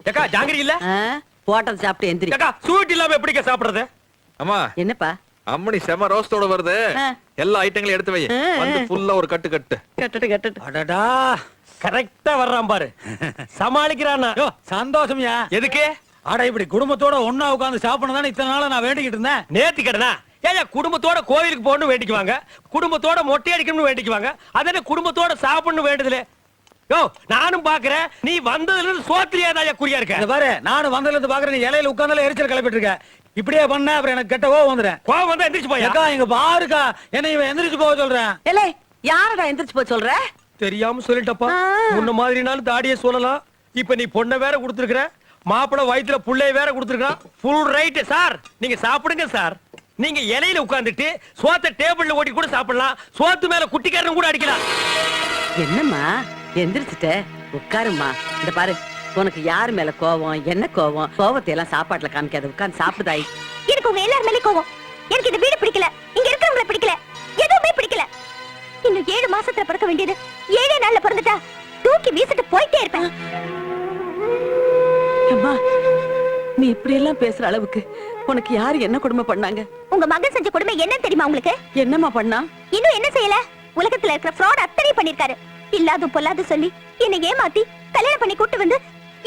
ஏக்கா ஜாங்கிரி இல்ல போட்டது சாப்பிட்டு எந்திரி. ஏக்கா ஸ்வீட் இல்லாம எப்படிக்கா சாப்பிடுறது? அம்மா என்னப்பா அம்மணி செம ரோஸ்டோட வருது. எல்லா ஐட்டங்களையும் எடுத்து வை. வந்து ஃபுல்லா ஒரு கட்டு கட்டு. கட்டு. அடடா கரெக்டா வர்றான் பாரு. சமாளிக்கிறானா? சந்தோஷம்யா. எதுக்கு? ஆடா இப்படி குடும்பத்தோட ஒன்னா உட்கார்ந்து சாப்பிடணும் இத்தனை நாளா நான் வேண்டிக்கிட்டு இருந்தேன். நேத்தி கடனா? ஏன் குடும்பத்தோட கோவிலுக்கு போகணும் வேண்டிக்குவாங்க, குடும்பத்தோட மொட்டை அடிக்கணும்னு வேண்டிக்குவாங்க, அதே குடும்பத்தோட சாப்பிடணும் வேண்டுதல. யோ நானும் பாக்குறேன், நீ வந்ததுல இருந்து சோத்திரியாதான் குறியா இருக்க. பாரு நானும் வந்ததுல இருந்து பாக்குறேன், நீ இலையில உட்கார்ந்தால எரிச்சல் கிளப்பிட்டு இருக்க. இப்படியே பண்ண அப்புறம் எனக்கு கெட்ட கோவம் வந்துடும். கோவம் வந்தா எந்திரிச்சு போய் அக்கா இங்க பாருக்கா, என்ன இவன் எந்திரிச்சு போக சொல்றேன். ஏலே யாரடா எந்திரிச்சு போக சொல்ற? தெரியாம சொல்லிட்டப்பா. முன்ன மாதிரினாலும் தாடியே சொல்லலாம். இப்ப நீ பொண்ணை வேற கொடுத்துருக்க, மாப்பிள வயிற்றுல புள்ளைய வேற கொடுத்துருக்கான். ஃபுல் ரைட் சார், நீங்க சாப்பிடுங்க சார். நீங்க இலையில உட்கார்ந்துட்டு சோத்த டேபிள்ல ஓட்டி கூட சாப்பிடலாம், சோத்து மேல குட்டிக்காரன் கூட அடிக்கலாம். என்னம்மா எந்திரிச்சிட்ட? உட்காருமா. இந்த பாரு, உனக்கு யாரு மேல கோவம், என்ன கோவம், கோவத்தை எல்லாம் சாப்பாட்டுல காமிக்காத, உட்கார்ந்து சாப்பிடுதாய். எனக்கு உங்க எல்லாரும் மேலே கோவம். எனக்கு இந்த வீடு பிடிக்கல, இங்க இருக்கிறவங்களை பிடிக்கல, எதுவுமே பிடிக்கல. இன்னும் 7 மாசத்துல பிறக்க வேண்டியது 7 நாள்ல பிறந்துட்டா தூக்கி வீசிட்டு போயிட்டே இருப்பேன். அம்மா நீ இப்படி எல்லாம் பேசுற அளவுக்கு உனக்கு யாரு என்ன கொடுமை பண்ணாங்க? உங்க மகன் செஞ்ச கொடுமை என்ன தெரியுமா உங்களுக்கு? என்னம்மா பண்ணா? இன்னும் என்ன செய்யல? உலகத்துல இருக்கிற ஃப்ராட் அத்தனை பண்ணிருக்காரு. இல்லாத பொல்லாத சொல்லி என்னை ஏமாத்தி கல்யாணம் பண்ணி கூட்டு வந்து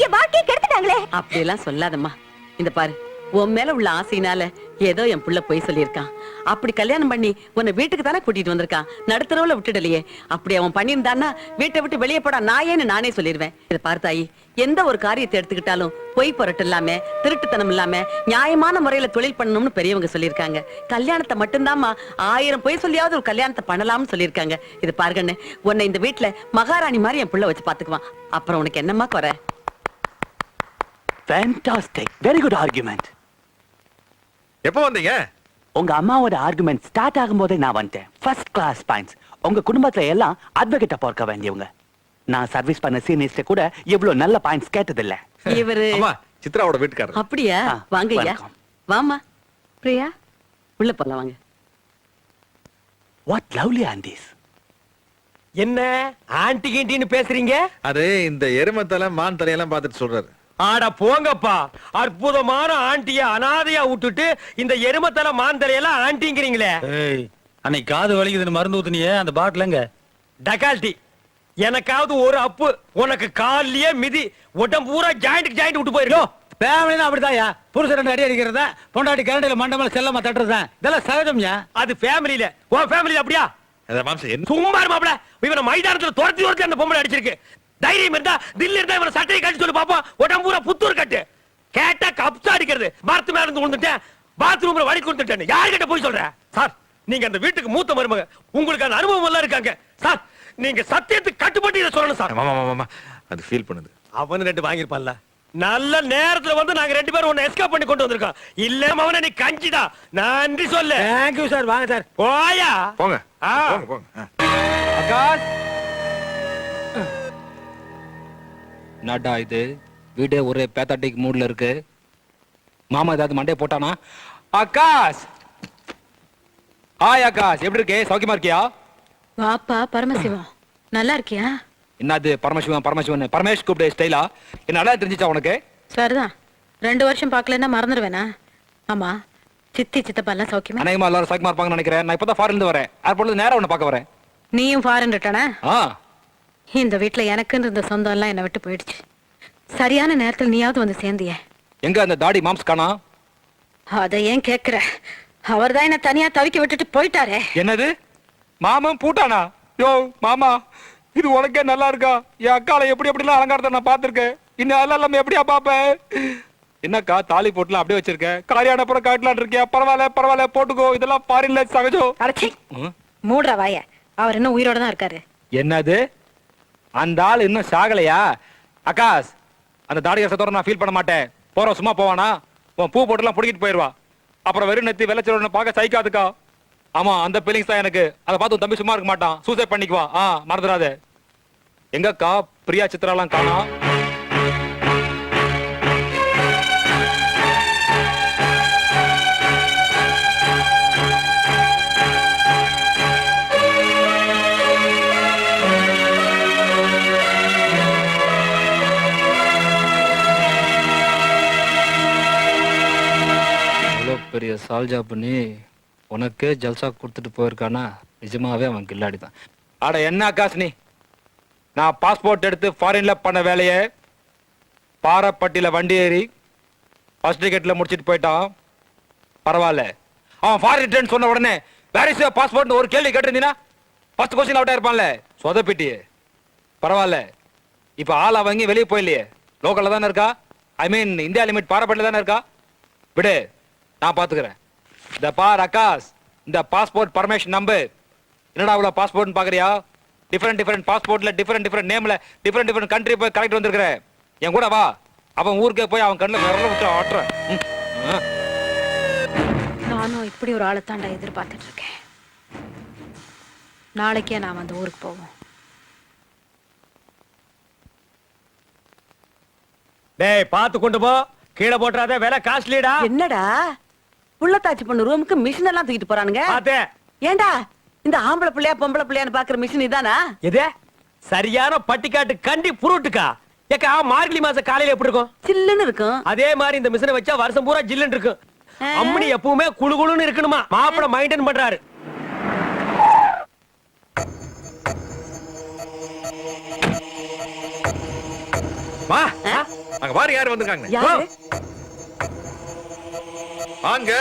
என் வாழ்க்கையை கெடுத்துட்டாங்களே. அப்படி எல்லாம் சொல்லாதம்மா. இந்த பாரு, உன் மேல உள்ள ஆசையினால ஏதோ என் புள்ள போய் சொல்லியிருக்கான். அப்படி கல்யாணம் பண்ணி உன்னை வீட்டுக்கு தானே கூட்டிட்டு வந்திருக்கான், நடுத்தரவுல விட்டுடலையே. அப்படி அவன் பண்ணியிருந்தான்னா வீட்டை விட்டு வெளியே போடா நாயேன்னு நானே சொல்லிடுவேன். இதை பார்த்தாயி, எந்த ஒரு காரியத்தை எடுத்துக்கிட்டாலும் பொய் பொருட்டு இல்லாம, திருட்டுத்தனம் இல்லாம, நியாயமான முறையில தொழில் பண்ணணும்னு பெரியவங்க சொல்லியிருக்காங்க. கல்யாணத்தை மட்டும்தாம்மா, 1000 பொய் சொல்லியாவது ஒரு கல்யாணத்தை பண்ணலாம்னு சொல்லியிருக்காங்க. இது பாருங்கன்னு, உன்னை இந்த வீட்டுல மகாராணி மாதிரி என் புள்ள வச்சு பாத்துக்குவான். அப்புறம் உனக்கு என்னம்மா குறை? Fantastic. Very good argument. எப்போ வந்தீங்க? உங்க அம்மாவோட ஆர்குமெண்ட் ஸ்டார்ட் ஆகும்போதே நான் வந்துட்டேன். First class points. உங்க குடும்பத்துல எல்லாம் அட்வொகேட்டா பார்க்க வேண்டியவங்க. நான் சர்வீஸ் பண்ண சீனியர்ஸ்ட கூட இவ்வளவு நல்ல பாயிண்ட்ஸ் கேட்டதில்ல. இவரு அம்மா சித்ராவோட வீட்டுக்காரர். அப்படியா? வாங்க ஐயா. வாமா பிரியா, உள்ள போலாம் வாங்க. What lovely aunties. என்ன ஆன்டி கிண்டின்னு பேசுறீங்க? அது இந்த எருமத்தலை மான் தலையெல்லாம் பார்த்துட்டு சொல்றாரு. ஆட போங்கப்பா, அற்புதமான ஆண்டிய அனாதையா விட்டுட்டு இந்த எருமத்தலை மாந்தலையெல்லாம் ஆண்டிங்கிறீங்களே. அன்னைக்கு காது வலிக்குதுன்னு மருந்து ஊத்துனியே, அந்த பாட்டிலங்க டக்கால்டி. எனக்காவது ஒரு அப்பு, உனக்கு கால்லயே மிதி, உடம்பு பூரா ஜாயிண்ட் விட்டு போயிருக்கோம். ஃபேமிலினா அப்படிதான்யா. புருஷன் 2 அடி அடிக்கிறதா, பொண்டாட்டி கரண்டில மண்டமல செல்லமா தட்டுறதான், இதெல்லாம் சகஜம்யா. அது ஃபேமிலில. உன் ஃபேமிலில அப்படியா? சும்மா மாப்ள, இவனை மைதானத்துல துரத்தி அந்த பொம்பளை அடிச்சிருக்கு. தைரியம் இருந்தா தில்லி இருந்தா இவனை சட்டையை கட்டி சொல்லி பாப்போம். உடம்பு பூரா புத்தூர் கட்டு. கேட்டா கப்சா அடிக்கிறது. மரத்து மேல இருந்து விழுந்துட்டேன், பாத்ரூம்ல வலி கொடுத்துட்டேன். யார்கிட்ட போய் சொல்ற? சார், நீங்க அந்த வீட்டுக்கு மூத்த மருமக, உங்களுக்கு அந்த அனுபவம் எல்லாம் இருக்காங்க சார். நீங்க சத்தியத்துக்கு கட்டுப்பட்டு இதை சொல்லணும் சார். மாமா அது ஃபீல் பண்ணுது. அவனு 2 வாங்கிருப்பான்ல. நல்ல நேரத்துல வந்து நாங்க 2 பேரும் உன்னை எஸ்கேப் பண்ணி கொண்டு வந்திருக்கோம். இல்ல அவனை நீ கஞ்சிடா. நன்றி சொல்லு. Thank you sir. வாங்க சார். போயா போங்க போங்க. ஆகாஷ், என்னடா இது? வீடு ஒரே பேத்தாட்டிக் மூட்ல இருக்கு. மாமா ஏதாவது மண்டே போட்டானா? ஆகாஷ், ஹாய் ஆகாஷ், எப்படி இருக்கே? சௌக்கியமா இருக்கியா? வாப்பா பரமசிவம், நல்லா இருக்கியா? என்னது பரமசிவன் பரமசிவன்? பரமேஷ் கூப்பிடு ஸ்டைலா. என்ன நல்லா தெரிஞ்சிச்சா உனக்கு? சரிதான், 2 வருஷம் பார்க்கலன்னா மறந்துடுவேனா? ஆமா, சித்தி சித்தப்பா எல்லாம் சௌக்கியமா? அநேகமா எல்லாரும் சௌக்கியமா இருப்பாங்கன்னு நினைக்கிறேன். நான் இப்பதான் ஃபாரின்ல வரேன். ஏர்போர்ட்ல நேரா உன்னை பார்க்க வரேன். நீயும் ஃபாரின் ரிட்டனா? இந்த வீட்டுல எனக்குன்னு இருந்த சொந்தம் எல்லாம் என்னை விட்டு போயிடுச்சு. சரியான நேரத்தில் நீயாவது வந்து சேர்ந்திய. எங்க அந்த தாடி மாம்ஸ் காணா? அதை ஏன் கேக்குற? அவர் தான் என்ன தனியா தவிக்க விட்டுட்டு போயிட்டாரே. என்னது மாமன் பூட்டானா? யோ மாமா, இது உனக்கே நல்லா இருக்கா? என் அக்கால எப்படி எப்படிலாம் அலங்காரத்தை நான் பாத்திருக்கேன். இன்னும் அதெல்லாம் எப்படியா பாப்பேன்? என்னக்கா தாலி போட்டுலாம் அப்படியே வச்சிருக்க? காரியான அப்புறம் காட்டலான் இருக்கியா? பரவாயில்ல பரவாயில்ல போட்டுக்கோ, இதெல்லாம் ஃபாரின்ல சகஜம். அடச்சி மூடுற வாய, அவர் இன்னும் உயிரோட தான் இருக்காரு. என்னது, அந்த ஆள் இன்னும் சாகலையா? ஆகாஷ், அந்த தாடி கசத்தோட நான் ஃபீல் பண்ண மாட்டேன். போறோம் சும்மா போவானா? உன் பூ போட்டுலாம் பிடிக்கிட்டு போயிருவா. அப்புறம் வெறும் நெத்தி வெள்ளச்சோட பார்க்க சைக்காதுக்கா. ஆமா, அந்த ஃபீலிங்ஸ் தான் எனக்கு. அதை பார்த்து தம்பி சும்மா இருக்க மாட்டான், சூசைட் பண்ணிக்குவா. மறந்துடாத. எங்கக்கா பிரியா சித்ராலாம் காணா? பெரிய சால்ஜா பண்ணி உனக்கே ஜல்சா கொடுத்துட்டு போயிருக்கானா நிஜமாவே அவன் கில்லாடி தான். அட என்ன ஆகாஷ் நீ, நான் பாஸ்போர்ட் எடுத்து ஃபாரின்ல பண்ண வேலையை பாரப்பட்டியில வண்டி ஏறி ஃபர்ஸ்ட் டிக்கெட்ல முடிச்சிட்டு போயிட்டான். பரவாயில்ல, அவன் ஃபாரின் ரிட்டர்ன் சொன்ன உடனே வேற இஸ் பாஸ்போர்ட் ஒரு கேள்வி கேட்டிருந்தீனா ஃபர்ஸ்ட் கொஸ்டின் அவுட்டா இருப்பான்ல, சொதப்பிட்டி. பரவாயில்ல, இப்ப ஆளா வாங்கி வெளியே போயிலையே, லோக்கல்ல தானே இருக்கா. ஐ மீன் இந்தியா லிமிட் பாரப்பட்டில தானே இருக்கா. விடு, நான் பாத்துக்கிறேன். இந்த பார் ஆகாஷ், இந்த பாஸ்போர்ட் பர்மிஷன் நம்பர். என்னடா அவ்வளவு பாஸ்போர்ட் பாக்குறியா? டிஃபரெண்ட் பாஸ்போர்ட்ல டிஃபரெண்ட் நேம்ல டிஃபரெண்ட் கண்ட்ரி போய் கரெக்ட் வந்திருக்கிறேன். என் கூட வா, அவன் ஊருக்கே போய் அவன் கண்ணுல விரல விட்டு ஆட்டுறேன். நானும் இப்படி ஒரு ஆளை தாண்டா எதிர்பார்த்துட்டு இருக்கேன். நாளைக்கே நான் அந்த ஊருக்கு போவோம். டேய் பாத்து கொண்டு போ, கீழே போட்டுறாத, வேலை காஸ்ட்லிடா. என்னடா புள்ளத்தாச்சி பொண்ணு ரூமுக்கு மிஷின் எல்லாம் தூக்கிட்டு போறானுங்க. பாத்தே. ஏண்டா இந்த ஆம்பளை பிள்ளையா பொம்பளை பிள்ளையான்னு பாக்குற மிஷின் இதானா? எது சரியான பட்டிக்காட்டு கண்டி புருட்டுக்கா? ஏக்கா மார்கழி மாசம் காலையில எப்படி இருக்கும்? சில்லுன்னு இருக்கும். அதே மாதிரி இந்த மிஷினை வச்சா வருஷம் பூரா ஜில்லுன்னு இருக்கும். அம்மனி எப்பவுமே குளு குளுன்னு இருக்கணுமா, மாப்பிள மெயின்டைன் பண்றாரு. வா, அங்க பாரு யாரு வந்திருக்காங்க. யாரு? வாங்க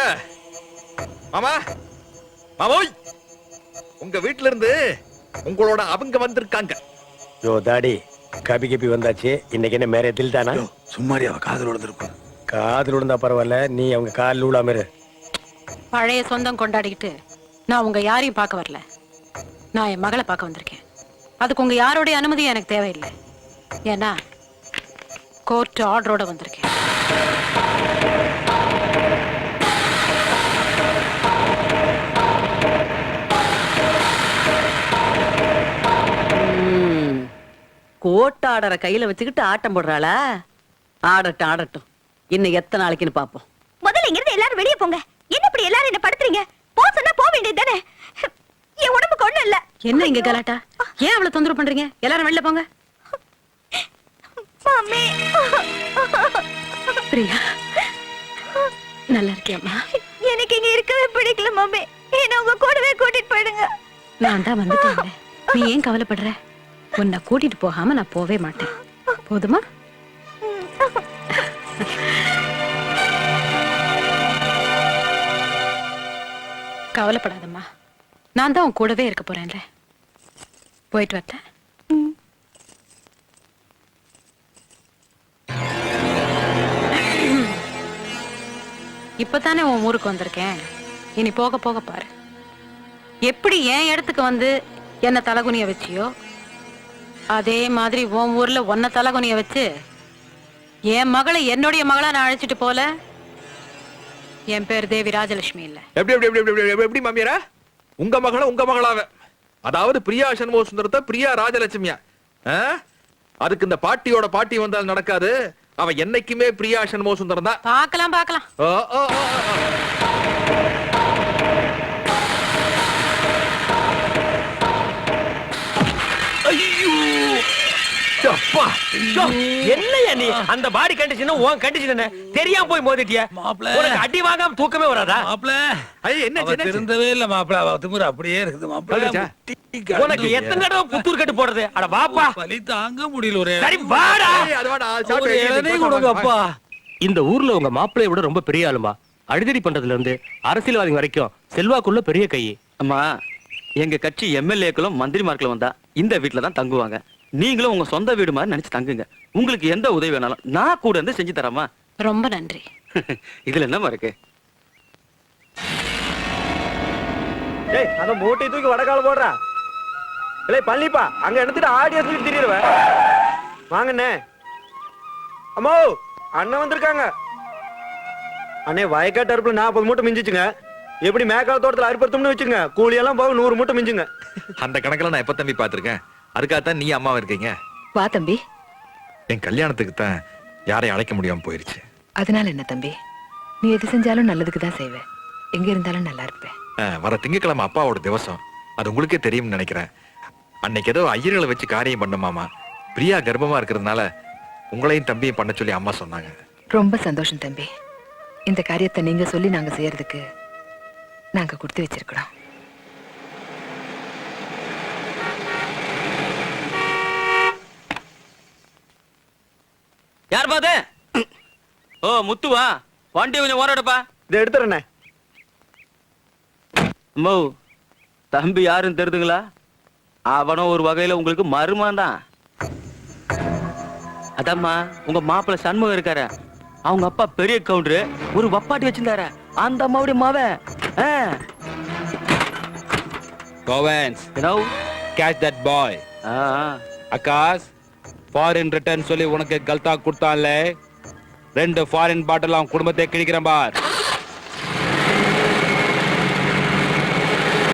மாமா. மாமோய், உங்க வீட்ல இருந்து உங்களோட அவங்க வந்திருக்காங்க. யோ தாடி, கபி கபி வந்தாச்சு. இன்னைக்கு என்ன மேரே தில் தானா? சும்மாரி அவ காதல் விழுந்திருக்கும். காதல் விழுந்தா பரவாயில்ல, நீ அவங்க காலில் விழாம இரு. பழைய சொந்தம் கொண்டாடிக்கிட்டு நான் உங்க யாரையும் பார்க்க வரல. நான் என் மகளை பார்க்க வந்திருக்கேன். அதுக்கு உங்க யாரோடைய அனுமதியும் எனக்கு தேவையில்லை. ஏன்னா கோர்ட் ஆர்டரோட வந்திருக்கேன். கோட்டாடற கையில வச்சுக்கிட்டு ஆட்டம் போடுறாளா? ஆடட்டும் ஆடட்டும், இன்னும் எத்தனை நாளைக்குன்னு பாப்போம். முதல்ல இங்க இருந்து எல்லாரும் வெளியே போங்க. என்ன இப்படி எல்லாரும் என்ன படுத்துறீங்க? போ சொன்னா போக வேண்டியது தானே. என் உடம்புக்கு ஒண்ணும் இல்ல. என்ன இங்க கலாட்டா? ஏன் அவ்வளவு தொந்தரவு பண்றீங்க? எல்லாரும் வெளில போங்க. மாமி, பிரியா, நல்லா இருக்கியாம்மா? எனக்கு இங்க இருக்கவே பிடிக்கல மாமி. என்ன உங்க கூடவே கூட்டிட்டு போயிடுங்க. நான் தான் வந்துட்டேன். நீ ஏன் கவலைப்படுற? உன்னை கூட்டிட்டு போகாம நான் போவே மாட்டேன். போதுமா? கவலைப்படாதம்மா, நான் தான் உன் கூடவே இருக்க போறேன்ல. போயிட்டு வரேன். இப்பதானே உன் ஊருக்கு வந்திருக்கேன். இனி போக போக பாரு. எப்படி என் இடத்துக்கு வந்து என்ன தலகுனிய வச்சியோ அதே மாதிரி உன் ஊர்ல ஒன்ன தலகுனிய வச்சு என் மகளை என்னுடைய மகளா நான் அழைச்சிட்டு போல. என் பேர் தேவி ராஜலட்சுமி இல்ல. எப்படி எப்படி எப்படி எப்படி எப்படி மாமியாரா? உங்க மகளாவ, அதாவது பிரியா சண்முக சுந்தரத்தை பிரியா ராஜலட்சுமியா? அதுக்கு இந்த பாட்டியோட பாட்டி வந்தால் நடக்காது. அவ என்னைக்குமே பிரியா சண்முக சுந்தரம் தான். பார்க்கலாம் பார்க்கலாம். என்னையா நீ அந்த பாடி கண்டிஷன் உன் கண்டிஷன் தெரியாம போய் மோதிட்டிய? உனக்கு அடி வாங்காம தூக்கமே வராதா? மாப்பிள்ள என்ன திருந்தவே இல்ல மாப்பிள்ள. அவ திமிரு அப்படியே இருக்குது மாப்பிள்ள. உனக்கு எத்தனை தடவை புத்தூர் கட்டு போடுறது? அட வாப்பா, வலி தாங்க முடியல. ஒரு சரி வாடா. இளநீ கொடுங்க அப்பா. இந்த ஊர்ல உங்க மாப்பிள்ளைய விட ரொம்ப பெரிய ஆளுமா. அடிதடி பண்றதுல இருந்து அரசியல்வாதி வரைக்கும் செல்வாக்குள்ள பெரிய கை. அம்மா, எங்க கட்சி எம்எல்ஏக்களும் மந்திரிமார்களும் வந்தா இந்த வீட்டுல தான் தங்குவாங்க. நீங்களும் உங்க சொந்த வீடு மாதிரி நினைச்சு தங்குங்க. உங்களுக்கு எந்த உதவி வேணாலும் நான் கூட இருந்து செஞ்சு தரமா. ரொம்ப நன்றி. இதுல என்னமா இருக்கு? டேய், அந்த மூட்டை தூக்கி வடகால போடுறா. இல்லை பள்ளிப்பா, அங்க எடுத்துட்டு ஆடிய தூக்கி திரிடுவேன். வாங்கண்ணே. அம்மா, அண்ணன் வந்திருக்காங்க. அண்ணே, வயக்காட்டு அறுப்புல 40 மூட்டை மிஞ்சிச்சுங்க. எப்படி மேக்கால தோட்டத்துல அறுப்படுத்தோம்னு வச்சுங்க, கூலியெல்லாம் போக 100 மூட்டை மிஞ்சுங்க. அந்த கணக்குல நான் எப்ப தம்பி பாத்திருக்கேன். அதுக்காகத்தான் நீ அம்மாவா இருக்கீங்க. வா தம்பி. என் கல்யாணத்துக்கு தான் யாரையும் அழைக்க முடியாம போயிருச்சு. அதனால என்ன தம்பி, நீ எது செஞ்சாலும் நல்லதுக்கு தான் செய்வேன். எங்க இருந்தாலும் நல்லா இருப்பேன். வர திங்கக்கிழமை அப்பாவோட திவசம். அது உங்களுக்கே தெரியும்னு நினைக்கிறேன். அன்னைக்கு ஏதோ ஐயர்களை வச்சு காரியம் பண்ணுமாமா. பிரியா கர்ப்பமா இருக்கிறதுனால உங்களையும் தம்பியும் பண்ண சொல்லி அம்மா சொன்னாங்க. ரொம்ப சந்தோஷம் தம்பி. இந்த காரியத்தை நீங்க சொல்லி நாங்க செய்யறதுக்கு நாங்க கொடுத்து வச்சிருக்கிறோம். யார் பாது? ஓ முத்துவா, வண்டி கொஞ்சம் ஓரடப்பா. இதை எடுத்துறேண்ணே. அம்மோ, தம்பி யாருன்னு தெரியுதுங்களா? அவனும் ஒரு வகையில உங்களுக்கு மருமான் தான். அதாம்மா, உங்க மாப்பிள்ள சண்முகம் இருக்காரு, அவங்க அப்பா பெரிய கவுண்டரு, ஒரு வப்பாட்டி வச்சிருந்தாரு, அந்த அம்மாவுடைய மாவன். கோவன்ஸ், catch that boy. Akash, foreign return சொல்லி உனக்கு கல்தா கொடுத்தான்ல, 2 ஃபாரின் பாட்டில் அவன் குடும்பத்தை கிழிக்கிறேன் பார்.